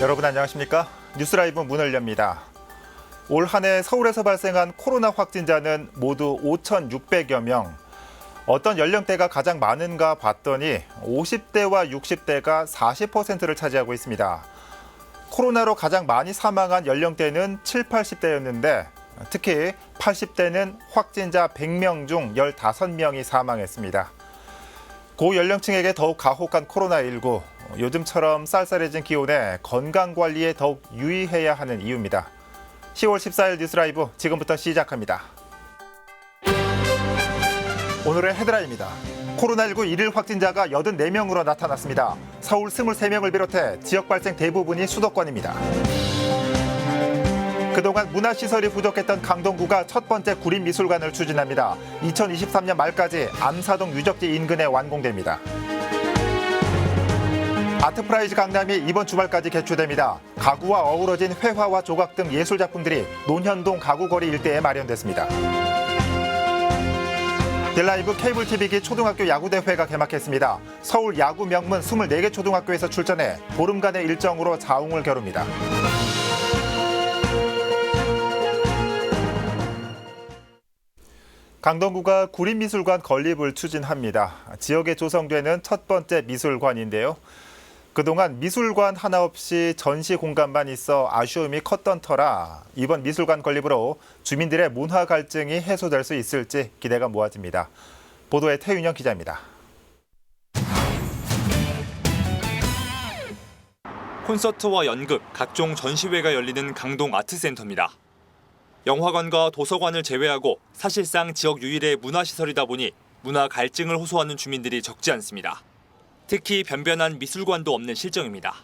여러분 안녕하십니까? 뉴스라이브 문을 엽니다. 올 한 해 서울에서 발생한 코로나 확진자는 모두 5,600여 명. 어떤 연령대가 가장 많은가 봤더니 50대와 60대가 40%를 차지하고 있습니다. 코로나로 가장 많이 사망한 연령대는 7, 80대였는데 특히 80대는 확진자 100명 중 15명이 사망했습니다. 고연령층에게 더욱 가혹한 코로나19. 요즘처럼 쌀쌀해진 기온에 건강관리에 더욱 유의해야 하는 이유입니다. 10월 14일 뉴스라이브 지금부터 시작합니다. 오늘의 헤드라인입니다. 코로나19 일일 확진자가 84명으로 나타났습니다. 서울 23명을 비롯해 지역 발생 대부분이 수도권입니다. 그동안 문화시설이 부족했던 강동구가 첫 번째 구립미술관을 추진합니다. 2023년 말까지 암사동 유적지 인근에 완공됩니다. 아트프라이즈 강남이 이번 주말까지 개최됩니다. 가구와 어우러진 회화와 조각 등 예술작품들이 논현동 가구거리 일대에 마련됐습니다. 딜라이브 케이블TV기 초등학교 야구대회가 개막했습니다. 서울 야구 명문 24개 초등학교에서 출전해 보름간의 일정으로 자웅을 겨룹니다. 강동구가 구립미술관 건립을 추진합니다. 지역에 조성되는 첫 번째 미술관인데요. 그동안 미술관 하나 없이 전시 공간만 있어 아쉬움이 컸던 터라 이번 미술관 건립으로 주민들의 문화 갈증이 해소될 수 있을지 기대가 모아집니다. 보도에 태윤영 기자입니다. 콘서트와 연극, 각종 전시회가 열리는 강동 아트센터입니다. 영화관과 도서관을 제외하고 사실상 지역 유일의 문화시설이다 보니 문화 갈증을 호소하는 주민들이 적지 않습니다. 특히 변변한 미술관도 없는 실정입니다.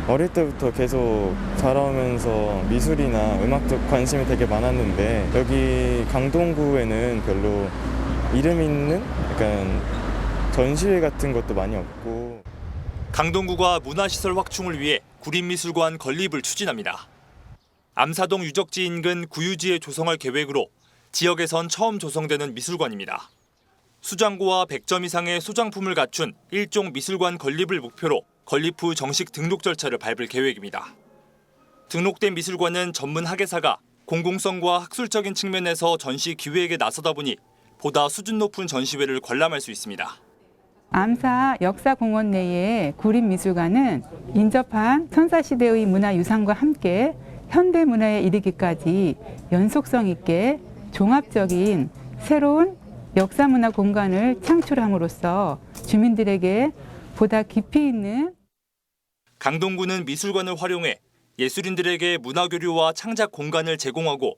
어릴 때부터 계속 자라오면서 미술이나 음악 쪽 관심이 되게 많았는데 여기 강동구에는 별로 이름 있는 약간 전시회 같은 것도 많이 없고. 강동구가 문화시설 확충을 위해 구립미술관 건립을 추진합니다. 암사동 유적지 인근 구유지에 조성할 계획으로 지역에선 처음 조성되는 미술관입니다. 수장고와 100점 이상의 소장품을 갖춘 일종 미술관 건립을 목표로 건립 후 정식 등록 절차를 밟을 계획입니다. 등록된 미술관은 전문 학예사가 공공성과 학술적인 측면에서 전시 기획에 나서다 보니 보다 수준 높은 전시회를 관람할 수 있습니다. 암사 역사공원 내의 구립미술관은 인접한 선사시대의 문화유산과 함께 현대문화에 이르기까지 연속성 있게 종합적인 새로운 역사문화 공간을 창출함으로써 주민들에게 보다 깊이 있는 강동구는 미술관을 활용해 예술인들에게 문화교류와 창작 공간을 제공하고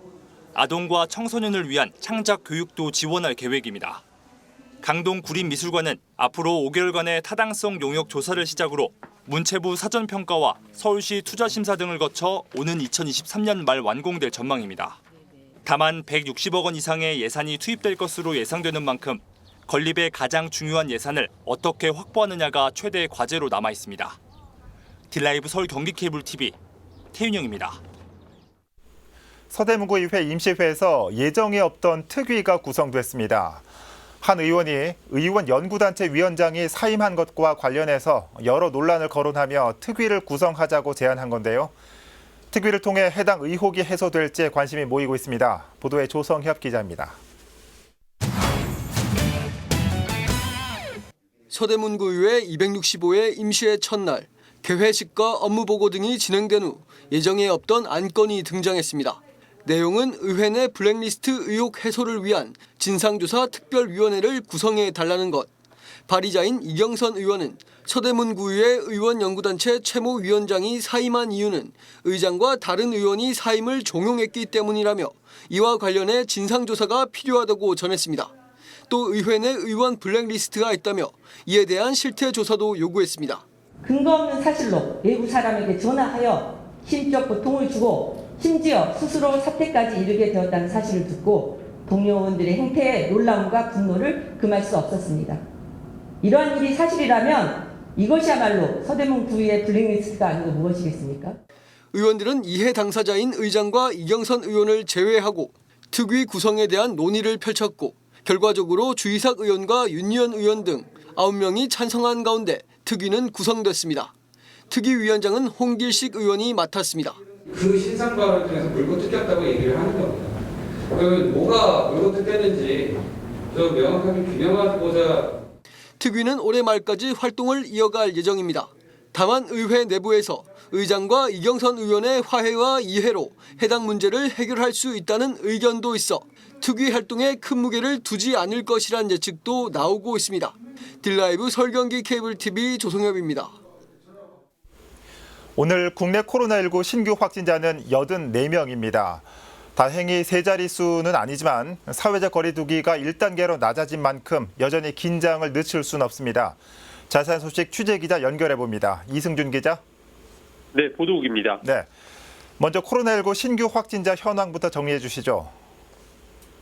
아동과 청소년을 위한 창작 교육도 지원할 계획입니다. 강동 구립미술관은 앞으로 5개월간의 타당성 용역 조사를 시작으로 문체부 사전평가와 서울시 투자심사 등을 거쳐 오는 2023년 말 완공될 전망입니다. 다만 160억 원 이상의 예산이 투입될 것으로 예상되는 만큼 건립의 가장 중요한 예산을 어떻게 확보하느냐가 최대 과제로 남아 있습니다. 딜라이브 서울 경기 케이블 TV 태윤영입니다. 서대문구 의회 임시회에서 예정에 없던 특위가 구성됐습니다. 한 의원이 의원 연구단체 위원장이 사임한 것과 관련해서 여러 논란을 거론하며 특위를 구성하자고 제안한 건데요. 특위를 통해 해당 의혹이 해소될지 관심이 모이고 있습니다. 보도에 조성협 기자입니다. 서대문구의회 265회 임시회 첫날 개회식과 업무보고 등이 진행된 후 예정에 없던 안건이 등장했습니다. 내용은 의회 내 블랙리스트 의혹 해소를 위한 진상조사 특별위원회를 구성해달라는 것. 발의자인 이경선 의원은 서대문구의회 의원연구단체 최모위원장이 사임한 이유는 의장과 다른 의원이 사임을 종용했기 때문이라며 이와 관련해 진상조사가 필요하다고 전했습니다. 또 의회 내 의원 블랙리스트가 있다며 이에 대한 실태조사도 요구했습니다. 근거 없는 사실로 외부 사람에게 전화하여 심적 고통을 주고 심지어 스스로 사퇴까지 이르게 되었다는 사실을 듣고 동료 의원들의 행태에 놀라움과 분노를 금할 수 없었습니다. 이러한 일이 사실이라면 이것이야말로 서대문 구의회 블랙리스트가 아니고 무엇이겠습니까? 의원들은 이해 당사자인 의장과 이경선 의원을 제외하고 특위 구성에 대한 논의를 펼쳤고 결과적으로 주희삭 의원과 윤희연 의원 등 9명이 찬성한 가운데 특위는 구성됐습니다. 특위위원장은 홍길식 의원이 맡았습니다. 그 신상발언을 통해서 물고 뜯겼다고 얘기를 하는 겁니다. 그 뭐가 물고 뜯겼는지 좀 명확하게 규명하고자. 특위는 올해 말까지 활동을 이어갈 예정입니다. 다만 의회 내부에서 의장과 이경선 의원의 화해와 이해로 해당 문제를 해결할 수 있다는 의견도 있어 특위 활동에 큰 무게를 두지 않을 것이란 예측도 나오고 있습니다. 딜라이브 서울경기 케이블TV 조성엽입니다. 오늘 국내 코로나19 신규 확진자는 84명입니다. 다행히 세 자릿수는 아니지만 사회적 거리 두기가 1단계로 낮아진 만큼 여전히 긴장을 늦출 수는 없습니다. 자세한 소식 취재기자 연결해봅니다. 이승준 기자. 네, 보도국입니다. 네, 먼저 코로나19 신규 확진자 현황부터 정리해 주시죠.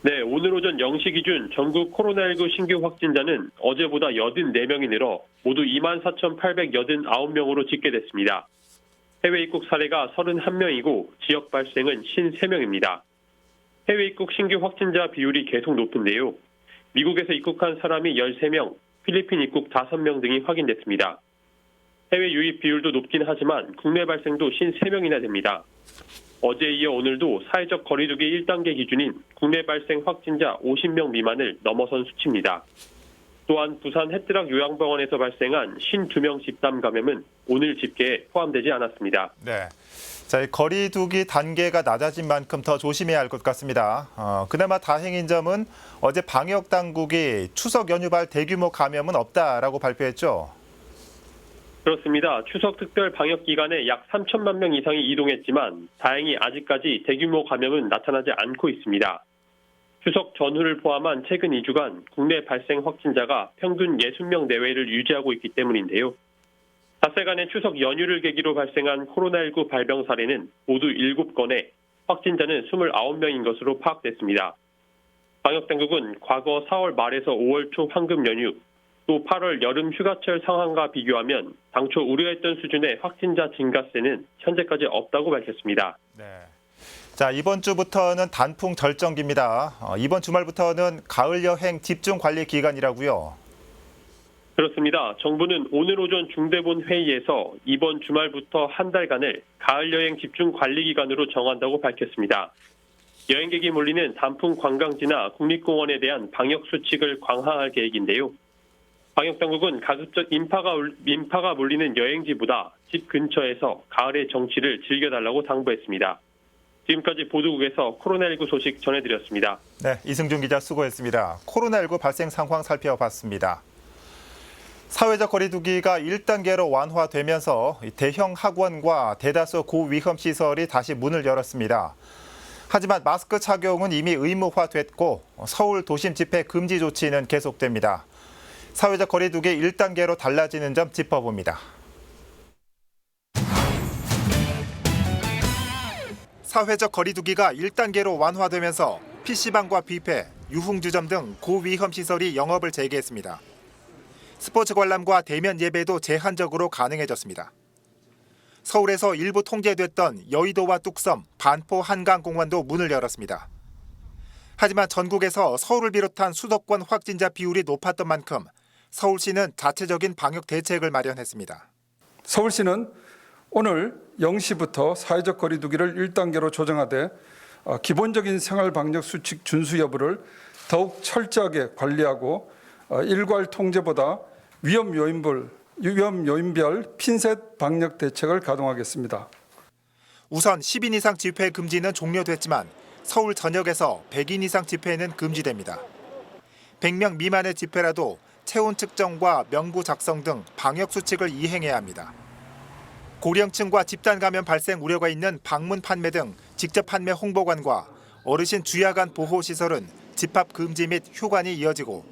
네, 오늘 오전 0시 기준 전국 코로나19 신규 확진자는 어제보다 84명이 늘어 모두 24,889명으로 집계됐습니다. 해외 입국 사례가 31명이고 지역 발생은 53명입니다. 해외 입국 신규 확진자 비율이 계속 높은데요. 미국에서 입국한 사람이 13명, 필리핀 입국 5명 등이 확인됐습니다. 해외 유입 비율도 높긴 하지만 국내 발생도 53명이나 됩니다. 어제에 이어 오늘도 사회적 거리두기 1단계 기준인 국내 발생 확진자 50명 미만을 넘어선 수치입니다. 또한 부산 해뜨락 요양병원에서 발생한 52명 집단 감염은 오늘 집계에 포함되지 않았습니다. 네, 자, 거리두기 단계가 낮아진 만큼 더 조심해야 할 것 같습니다. 그나마 다행인 점은 어제 방역 당국이 추석 연휴 발 대규모 감염은 없다라고 발표했죠. 그렇습니다. 추석 특별 방역 기간에 약 3천만 명 이상이 이동했지만 다행히 아직까지 대규모 감염은 나타나지 않고 있습니다. 추석 전후를 포함한 최근 2주간 국내 발생 확진자가 평균 60명 내외를 유지하고 있기 때문인데요. 닷새간의 추석 연휴를 계기로 발생한 코로나19 발병 사례는 모두 7건에 확진자는 29명인 것으로 파악됐습니다. 방역당국은 과거 4월 말에서 5월 초 황금 연휴, 또 8월 여름 휴가철 상황과 비교하면 당초 우려했던 수준의 확진자 증가세는 현재까지 없다고 밝혔습니다. 네. 자, 이번 주부터는 단풍 절정기입니다. 이번 주말부터는 가을 여행 집중 관리 기간이라고요. 그렇습니다. 정부는 오늘 오전 중대본 회의에서 이번 주말부터 한 달간을 가을 여행 집중 관리 기간으로 정한다고 밝혔습니다. 여행객이 몰리는 단풍 관광지나 국립공원에 대한 방역 수칙을 강화할 계획인데요. 방역당국은 가급적 인파가 몰리는 여행지보다 집 근처에서 가을의 정취를 즐겨달라고 당부했습니다. 지금까지 보도국에서 코로나19 소식 전해드렸습니다. 네, 이승준 기자 수고했습니다. 코로나19 발생 상황 살펴봤습니다. 사회적 거리두기가 1단계로 완화되면서 대형 학원과 대다수 고위험 시설이 다시 문을 열었습니다. 하지만 마스크 착용은 이미 의무화됐고 서울 도심 집회 금지 조치는 계속됩니다. 사회적 거리두기 1단계로 달라지는 점 짚어봅니다. 사회적 거리두기가 1단계로 완화되면서 PC방과 뷔페, 유흥주점 등 고위험 시설이 영업을 재개했습니다. 스포츠 관람과 대면 예배도 제한적으로 가능해졌습니다. 서울에서 일부 통제됐던 여의도와 뚝섬, 반포 한강공원도 문을 열었습니다. 하지만 전국에서 서울을 비롯한 수도권 확진자 비율이 높았던 만큼 서울시는 자체적인 방역 대책을 마련했습니다. 서울시는 오늘 0시부터 사회적 거리두기를 1단계로 조정하되 기본적인 생활 방역 수칙 준수 여부를 더욱 철저하게 관리하고 일괄 통제보다 위험 요인별 핀셋 방역 대책을 가동하겠습니다. 우선 10인 이상 집회 금지는 종료됐지만 서울 전역에서 100인 이상 집회는 금지됩니다. 100명 미만의 집회라도 체온 측정과 명부 작성 등 방역 수칙을 이행해야 합니다. 고령층과 집단 감염 발생 우려가 있는 방문 판매 등 직접 판매 홍보관과 어르신 주야간 보호시설은 집합 금지 및 휴관이 이어지고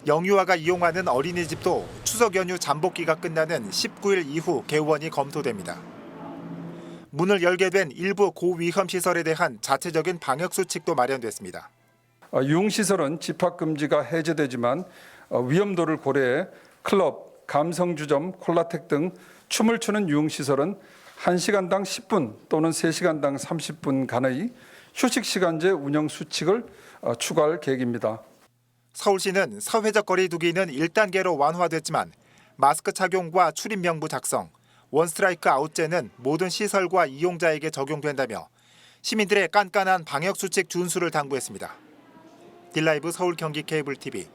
영유아가 이용하는 어린이집도 추석 연휴 잠복기가 끝나는 19일 이후 개원이 검토됩니다. 문을 열게 된 일부 고위험 시설에 대한 자체적인 방역 수칙도 마련됐습니다. 유흥시설은 집합금지가 해제되지만 위험도를 고려해 클럽, 감성주점, 콜라텍 등 춤을 추는 유흥시설은 1시간당 10분 또는 3시간당 30분간의 휴식시간제 운영 수칙을 추가할 계획입니다. 서울시는 사회적 거리두기는 1단계로 완화됐지만 마스크 착용과 출입 명부 작성, 원스트라이크 아웃제는 모든 시설과 이용자에게 적용된다며 시민들의 깐깐한 방역수칙 준수를 당부했습니다. 딜라이브 서울 경기 케이블 TV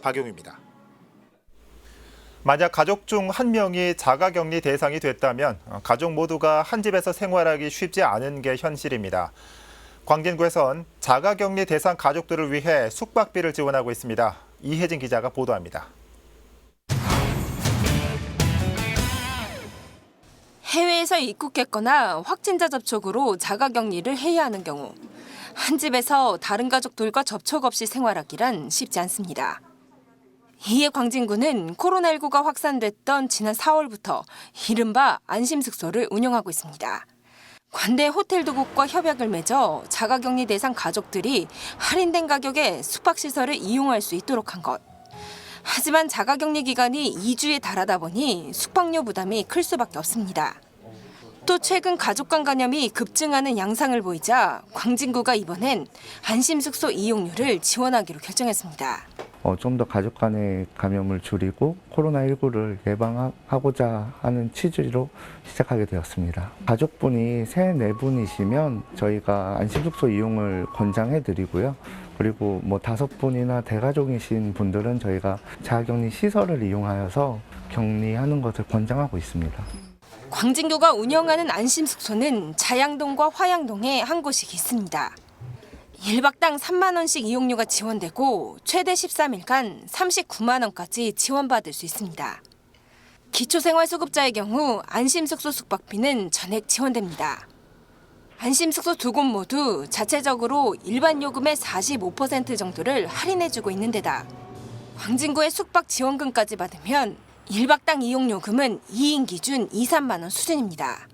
박용입니다. 만약 가족 중 한 명이 자가격리 대상이 됐다면 가족 모두가 한 집에서 생활하기 쉽지 않은 게 현실입니다. 광진구에선 자가격리 대상 가족들을 위해 숙박비를 지원하고 있습니다. 이혜진 기자가 보도합니다. 해외에서 입국했거나 확진자 접촉으로 자가격리를 해야 하는 경우 한 집에서 다른 가족들과 접촉 없이 생활하기란 쉽지 않습니다. 이에 광진구는 코로나19가 확산됐던 지난 4월부터 이른바 안심숙소를 운영하고 있습니다. 관내 호텔 두국과 협약을 맺어 자가격리 대상 가족들이 할인된 가격에 숙박시설을 이용할 수 있도록 한 것. 하지만 자가격리 기간이 2주에 달하다 보니 숙박료 부담이 클 수밖에 없습니다. 또 최근 가족 간 감염이 급증하는 양상을 보이자 광진구가 이번엔 안심숙소 이용료를 지원하기로 결정했습니다. 좀 더 가족 간의 감염을 줄이고 코로나19를 예방하고자 하는 취지로 시작하게 되었습니다. 가족분이 3, 4분이시면 저희가 안심숙소 이용을 권장해드리고요. 그리고 5분이나 대가족이신 분들은 저희가 자가격리 시설을 이용하여서 격리하는 것을 권장하고 있습니다. 광진구가 운영하는 안심숙소는 자양동과 화양동에 한 곳이 있습니다. 1박당 3만 원씩 이용료가 지원되고 최대 13일간 39만 원까지 지원받을 수 있습니다. 기초생활수급자의 경우 안심숙소 숙박비는 전액 지원됩니다. 안심숙소 2곳 모두 자체적으로 일반 요금의 45% 정도를 할인해주고 있는 데다 광진구의 숙박 지원금까지 받으면 1박당 이용요금은 2인 기준 2, 3만 원 수준입니다.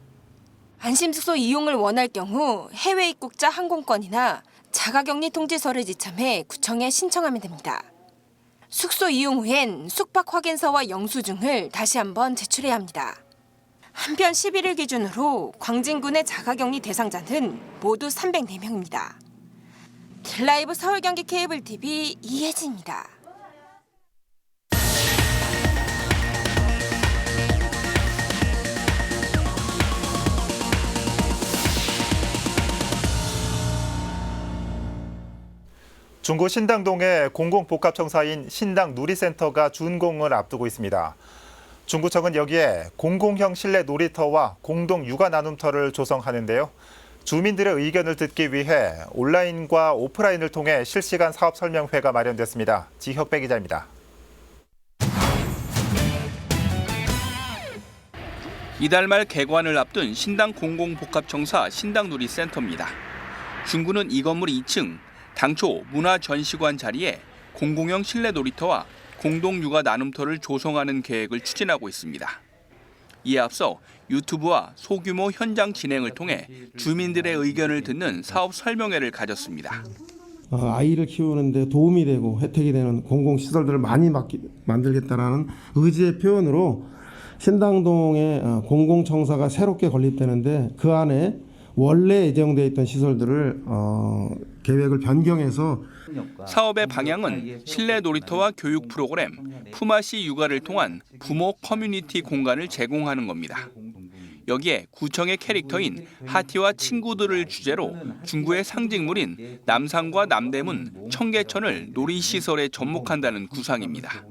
안심숙소 이용을 원할 경우 해외 입국자 항공권이나 자가격리 통지서를 지참해 구청에 신청하면 됩니다. 숙소 이용 후엔 숙박 확인서와 영수증을 다시 한번 제출해야 합니다. 한편 11일 기준으로 광진군의 자가격리 대상자는 모두 304명입니다. 딜라이브 서울 경기 케이블 TV 이혜진입니다. 중구 신당동의 공공복합청사인 신당누리센터가 준공을 앞두고 있습니다. 중구청은 여기에 공공형 실내 놀이터와 공동 육아 나눔터를 조성하는데요. 주민들의 의견을 듣기 위해 온라인과 오프라인을 통해 실시간 사업 설명회가 마련됐습니다. 지혁배 기자입니다. 이달 말 개관을 앞둔 신당 공공복합청사 신당누리센터입니다. 중구는 이 건물 2층 당초 문화전시관 자리에 공공형 실내 놀이터와 공동 육아 나눔터를 조성하는 계획을 추진하고 있습니다. 이에 앞서 유튜브와 소규모 현장 진행을 통해 주민들의 의견을 듣는 사업 설명회를 가졌습니다. 아이를 키우는데 도움이 되고 혜택이 되는 공공시설들을 많이 만들겠다는 의지의 표현으로 신당동에 공공청사가 새롭게 건립되는데 그 안에 원래 예정되어 있던 시설들을 계획을 변경해서 사업의 방향은 실내 놀이터와 교육 프로그램, 품앗이 육아를 통한 부모 커뮤니티 공간을 제공하는 겁니다. 여기에 구청의 캐릭터인 하티와 친구들을 주제로 중구의 상징물인 남산과 남대문, 청계천을 놀이시설에 접목한다는 구상입니다.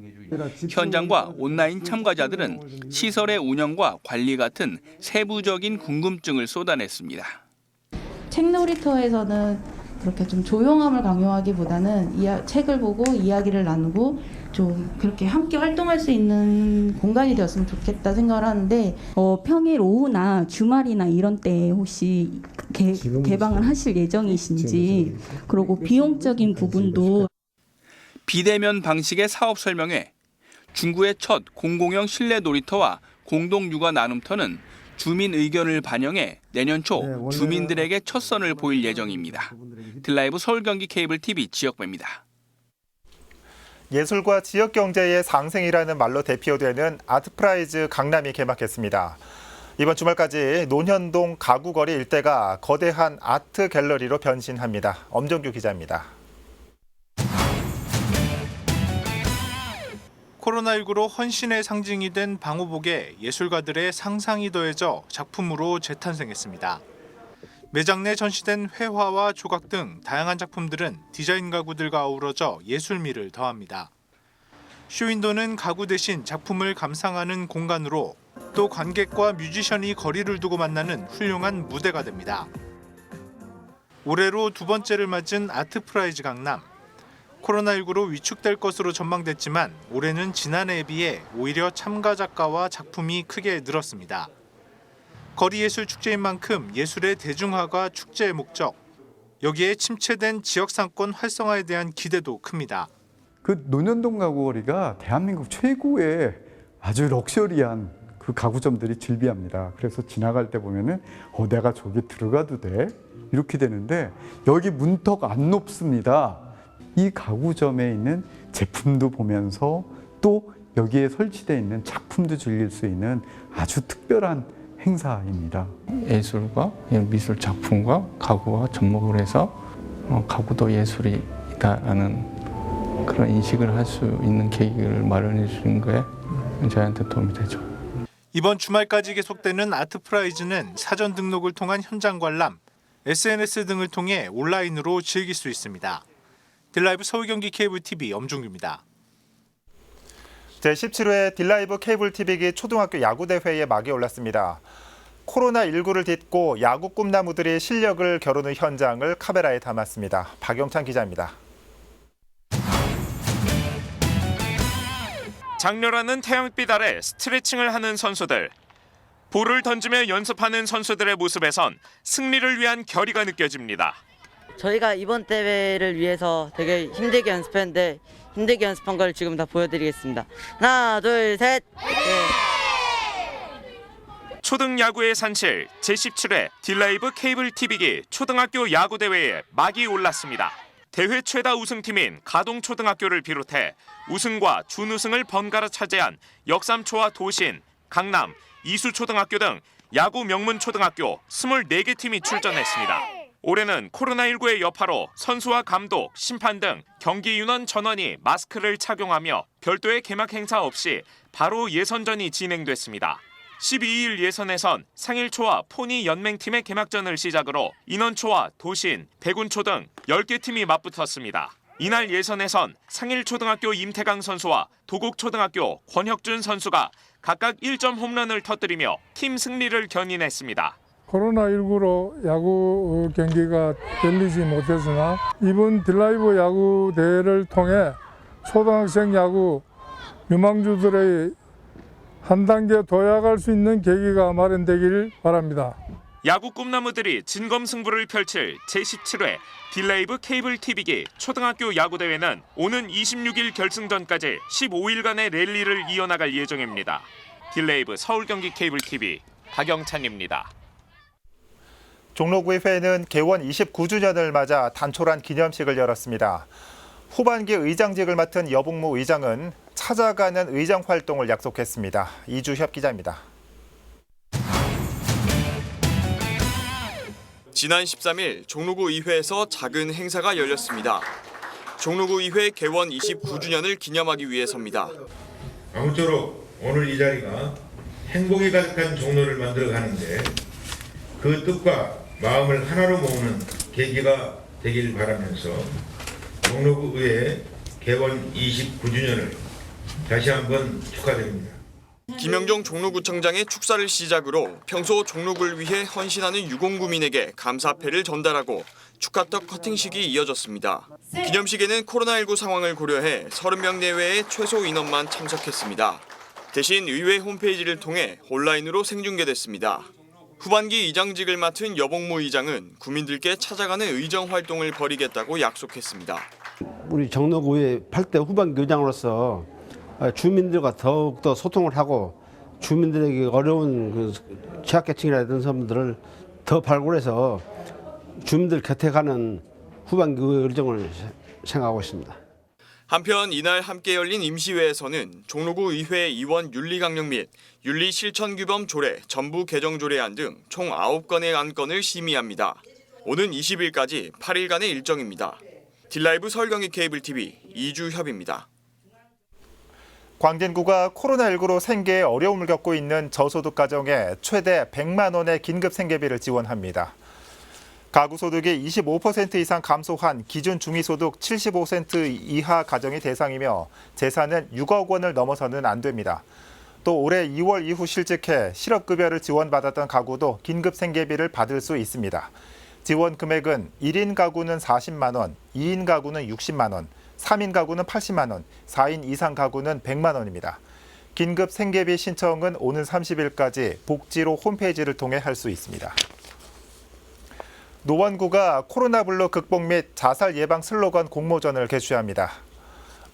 현장과 온라인 참가자들은 시설의 운영과 관리 같은 세부적인 궁금증을 쏟아냈습니다. 책놀이터에서는 그렇게 좀 조용함을 강요하기보다는 책을 보고 이야기를 나누고 좀 그렇게 함께 활동할 수 있는 공간이 되었으면 좋겠다 생각을 하는데 평일 오후나 주말이나 이런 때 혹시 개방을 하실 예정이신지 그리고 비용적인 부분도 비대면 방식의 사업 설명회, 중구의 첫 공공형 실내 놀이터와 공동 육아 나눔터는 주민 의견을 반영해 내년 초 주민들에게 첫 선을 보일 예정입니다. 딜라이브 서울 경기 케이블 TV 지역배입니다. 예술과 지역 경제의 상생이라는 말로 대표되는 아트프라이즈 강남이 개막했습니다. 이번 주말까지 논현동 가구거리 일대가 거대한 아트 갤러리로 변신합니다. 엄정규 기자입니다. 코로나19로 헌신의 상징이 된 방호복에 예술가들의 상상이 더해져 작품으로 재탄생했습니다. 매장 내 전시된 회화와 조각 등 다양한 작품들은 디자인 가구들과 어우러져 예술미를 더합니다. 쇼윈도는 가구 대신 작품을 감상하는 공간으로 또 관객과 뮤지션이 거리를 두고 만나는 훌륭한 무대가 됩니다. 올해로 두 번째를 맞은 아트프라이즈 강남. 코로나19로 위축될 것으로 전망됐지만 올해는 지난해에 비해 오히려 참가 작가와 작품이 크게 늘었습니다. 거리예술 축제인 만큼 예술의 대중화가 축제의 목적. 여기에 침체된 지역상권 활성화에 대한 기대도 큽니다. 그 논현동 가구거리가 대한민국 최고의 아주 럭셔리한 그 가구점들이 즐비합니다. 그래서 지나갈 때 보면은 내가 저기 들어가도 돼? 이렇게 되는데 여기 문턱 안 높습니다. 이 가구점에 있는 제품도 보면서 또 여기에 설치되어 있는 작품도 즐길 수 있는 아주 특별한 행사입니다. 예술과 미술 작품과 가구와 접목을 해서 가구도 예술이다라는 그런 인식을 할 수 있는 계기를 마련해 주는 거에 저희한테 도움이 되죠. 이번 주말까지 계속되는 아트프라이즈는 사전 등록을 통한 현장 관람, SNS 등을 통해 온라인으로 즐길 수 있습니다. 딜라이브 서울경기 케이블 TV 엄중규입니다. 제17회 딜라이브 케이블 TV기 초등학교 야구대회에 막이 올랐습니다. 코로나19를 딛고 야구 꿈나무들이 실력을 겨루는 현장을 카메라에 담았습니다. 박영찬 기자입니다. 장렬하는 태양빛 아래 스트레칭을 하는 선수들. 볼을 던지며 연습하는 선수들의 모습에선 승리를 위한 결의가 느껴집니다. 저희가 이번 대회를 위해서 되게 힘들게 연습했는데 힘들게 연습한 걸 지금 다 보여드리겠습니다. 하나, 둘, 셋. 네. 초등 야구의 산실 제17회 딜라이브 케이블 TV기 초등학교 야구 대회에 막이 올랐습니다. 대회 최다 우승팀인 가동초등학교를 비롯해 우승과 준우승을 번갈아 차지한 역삼초와 도신, 강남, 이수초등학교 등 야구 명문 초등학교 24개 팀이 출전했습니다. 올해는 코로나19의 여파로 선수와 감독, 심판 등 경기 윤원 전원이 마스크를 착용하며 별도의 개막 행사 없이 바로 예선전이 진행됐습니다. 12일 예선에선 상일초와 포니 연맹팀의 개막전을 시작으로 인원초와 도신, 백운초 등 10개 팀이 맞붙었습니다. 이날 예선에선 상일초등학교 임태강 선수와 도곡초등학교 권혁준 선수가 각각 1점 홈런을 터뜨리며 팀 승리를 견인했습니다. 코로나19로 야구 경기가 열리지 못했으나 이번 딜라이브 야구 대회를 통해 초등학생 야구 유망주들의 한 단계 도약할 수 있는 계기가 마련되길 바랍니다. 야구 꿈나무들이 진검승부를 펼칠 제17회 딜라이브 케이블 TV기 초등학교 야구대회는 오는 26일 결승전까지 15일간의 랠리를 이어나갈 예정입니다. 딜라이브 서울경기 케이블 TV 박영찬입니다. 종로구의회는 개원 29주년을 맞아 단촐한 기념식을 열었습니다. 후반기 의장직을 맡은 여복무 의장은 찾아가는 의정 활동을 약속했습니다. 이주협 기자입니다. 지난 13일 종로구 의회에서 작은 행사가 열렸습니다. 종로구 의회 개원 29주년을 기념하기 위해서입니다. 아무쪼록 오늘 이 자리가 행복이 가득한 종로를 만들어가는데 그 뜻과 마음을 하나로 모으는 계기가 되길 바라면서 종로구 의회 개원 29주년을 다시 한번 축하드립니다. 김영종 종로구청장의 축사를 시작으로 평소 종로구를 위해 헌신하는 유공구민에게 감사패를 전달하고 축하떡 커팅식이 이어졌습니다. 기념식에는 코로나19 상황을 고려해 30명 내외의 최소 인원만 참석했습니다. 대신 의회 홈페이지를 통해 온라인으로 생중계됐습니다. 후반기 의장직을 맡은 여복무 의장은 구민들께 찾아가는 의정 활동을 벌이겠다고 약속했습니다. 우리 종로구의 8대 후반기 의장으로서 주민들과 더욱더 소통을 하고 주민들에게 어려운 그 취약계층이라든지 사람들을 더 발굴해서 주민들 곁에 가는 후반기 의정을 생각하고 있습니다. 한편 이날 함께 열린 임시회에서는 종로구 의회 의원 윤리강령 및 윤리실천규범 조례 전부 개정 조례안 등 총 9건의 안건을 심의합니다. 오는 20일까지 8일간의 일정입니다. 딜라이브 서울경기 케이블 TV 이주협입니다. 광진구가 코로나19로 생계에 어려움을 겪고 있는 저소득 가정에 최대 100만 원의 긴급 생계비를 지원합니다. 가구 소득이 25% 이상 감소한 기준 중위소득 75% 이하 가정이 대상이며 재산은 6억 원을 넘어서는 안 됩니다. 또 올해 2월 이후 실직해 실업급여를 지원받았던 가구도 긴급 생계비를 받을 수 있습니다. 지원 금액은 1인 가구는 40만 원, 2인 가구는 60만 원, 3인 가구는 80만 원, 4인 이상 가구는 100만 원입니다. 긴급 생계비 신청은 오는 30일까지 복지로 홈페이지를 통해 할 수 있습니다. 노원구가 코로나 블루 극복 및 자살 예방 슬로건 공모전을 개최합니다.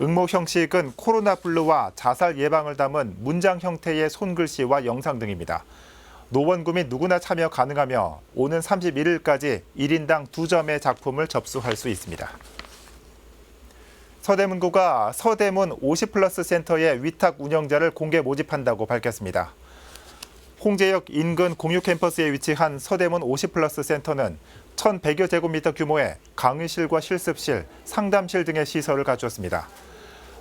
응모 형식은 코로나 블루와 자살 예방을 담은 문장 형태의 손글씨와 영상 등입니다. 노원구 민 누구나 참여 가능하며 오는 31일까지 1인당 2점의 작품을 접수할 수 있습니다. 서대문구가 서대문 50플러스 센터의 위탁 운영자를 공개 모집한다고 밝혔습니다. 홍제역 인근 공유 캠퍼스에 위치한 서대문 50플러스 센터는 1,100여 제곱미터 규모의 강의실과 실습실, 상담실 등의 시설을 갖추었습니다.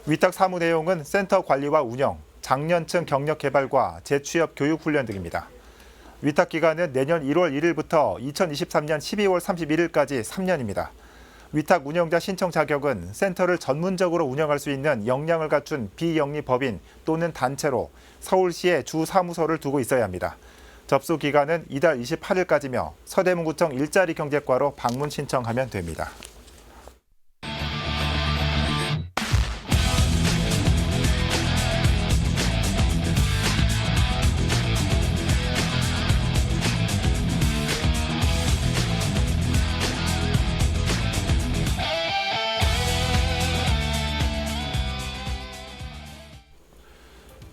위탁 사무 내용은 센터 관리와 운영, 장년층 경력 개발과 재취업 교육 훈련 등입니다. 위탁 기간은 내년 1월 1일부터 2023년 12월 31일까지 3년입니다. 위탁 운영자 신청 자격은 센터를 전문적으로 운영할 수 있는 역량을 갖춘 비영리 법인 또는 단체로 서울시에 주 사무소를 두고 있어야 합니다. 접수 기간은 이달 28일까지며 서대문구청 일자리 경제과로 방문 신청하면 됩니다.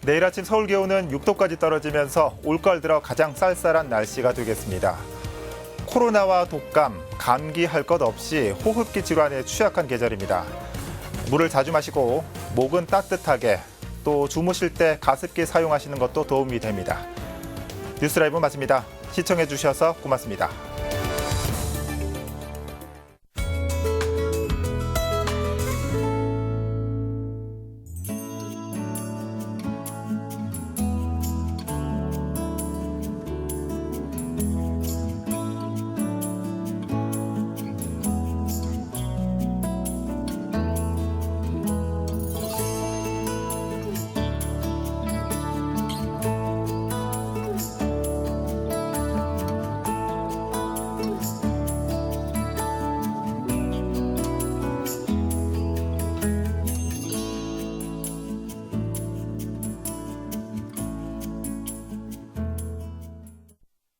내일 아침 서울 기온은 6도까지 떨어지면서 올가을 들어 가장 쌀쌀한 날씨가 되겠습니다. 코로나와 독감, 감기 할 것 없이 호흡기 질환에 취약한 계절입니다. 물을 자주 마시고 목은 따뜻하게 또 주무실 때 가습기 사용하시는 것도 도움이 됩니다. 뉴스라이브 마칩니다. 시청해 주셔서 고맙습니다.